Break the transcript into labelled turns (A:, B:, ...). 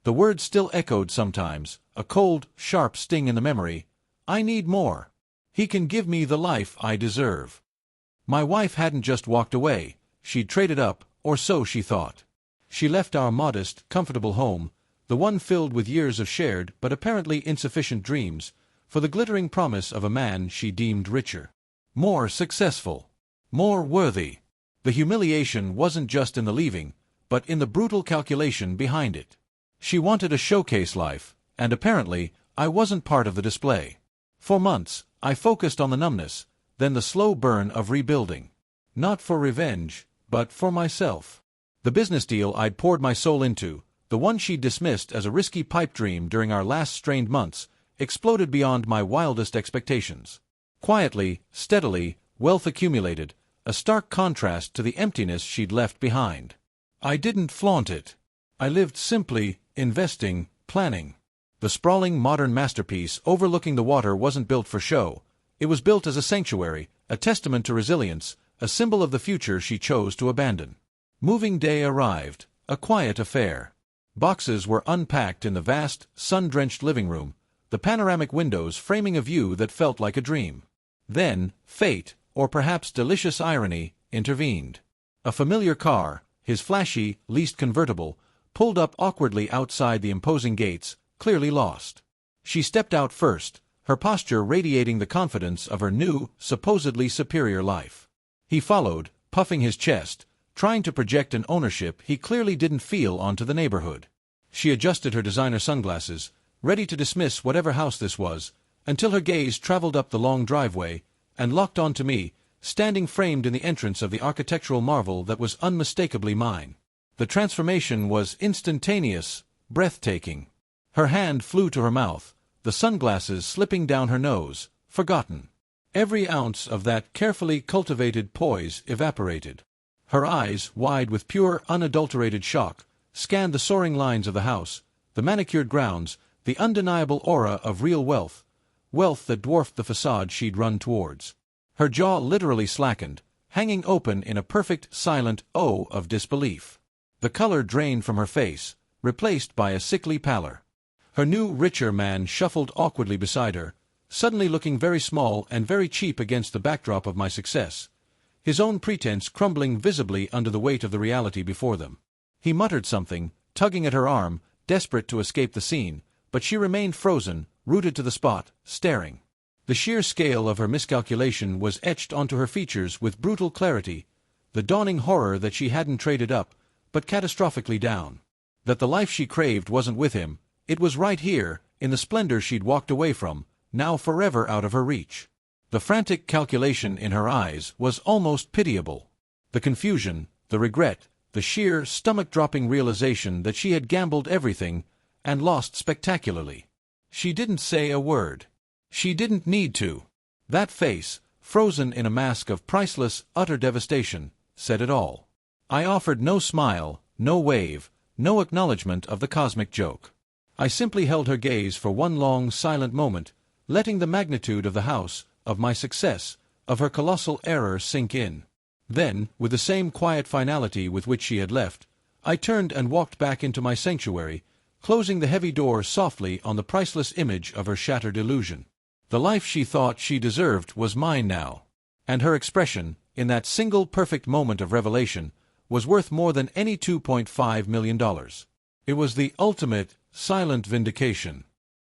A: The words still echoed sometimes, a cold, sharp sting in the memory. I need more. He can give me the life I deserve. My wife hadn't just walked away, she'd traded up, or so she thought. She left our modest, comfortable home, the one filled with years of shared but apparently insufficient dreams, for the glittering promise of a man she deemed richer, more successful, more worthy. The humiliation wasn't just in the leaving, but in the brutal calculation behind it. She wanted a showcase life, and apparently, I wasn't part of the display. For months, I focused on the numbness, then the slow burn of rebuilding. Not for revenge, but for myself. The business deal I'd poured my soul into, the one she'd dismissed as a risky pipe dream during our last strained months, exploded beyond my wildest expectations. Quietly, steadily, wealth accumulated, a stark contrast to the emptiness she'd left behind. I didn't flaunt it. I lived simply, investing, planning. The sprawling modern masterpiece overlooking the water wasn't built for show. It was built as a sanctuary, a testament to resilience, a symbol of the future she chose to abandon. Moving day arrived, a quiet affair. Boxes were unpacked in the vast, sun-drenched living room, the panoramic windows framing a view that felt like a dream. Then, fate, or perhaps delicious irony, intervened. A familiar car, his flashy, leased convertible, pulled up awkwardly outside the imposing gates, clearly lost. She stepped out first, her posture radiating the confidence of her new, supposedly superior life. He followed, puffing his chest, trying to project an ownership he clearly didn't feel onto the neighborhood. She adjusted her designer sunglasses, ready to dismiss whatever house this was, until her gaze traveled up the long driveway, and locked onto me, standing framed in the entrance of the architectural marvel that was unmistakably mine. The transformation was instantaneous, breathtaking. Her hand flew to her mouth, the sunglasses slipping down her nose, forgotten. Every ounce of that carefully cultivated poise evaporated. Her eyes, wide with pure, unadulterated shock, scanned the soaring lines of the house, the manicured grounds, the undeniable aura of real wealth, wealth that dwarfed the facade she'd run towards. Her jaw literally slackened, hanging open in a perfect, silent O of disbelief. The color drained from her face, replaced by a sickly pallor. Her new, richer man shuffled awkwardly beside her, suddenly looking very small and very cheap against the backdrop of my success, his own pretense crumbling visibly under the weight of the reality before them. He muttered something, tugging at her arm, desperate to escape the scene, but she remained frozen, rooted to the spot, staring. The sheer scale of her miscalculation was etched onto her features with brutal clarity, the dawning horror that she hadn't traded up, but catastrophically down. That the life she craved wasn't with him, it was right here, in the splendor she'd walked away from, now forever out of her reach. The frantic calculation in her eyes was almost pitiable. The confusion, the regret, the sheer, stomach-dropping realization that she had gambled everything, and lost spectacularly. She didn't say a word. She didn't need to. That face, frozen in a mask of priceless, utter devastation, said it all. I offered no smile, no wave, no acknowledgement of the cosmic joke. I simply held her gaze for one long, silent moment, letting the magnitude of the house, of my success, of her colossal error sink in. Then, with the same quiet finality with which she had left, I turned and walked back into my sanctuary, closing the heavy door softly on the priceless image of her shattered illusion. The life she thought she deserved was mine now, and her expression, in that single perfect moment of revelation, was worth more than any $2.5 million. It was the ultimate, silent vindication.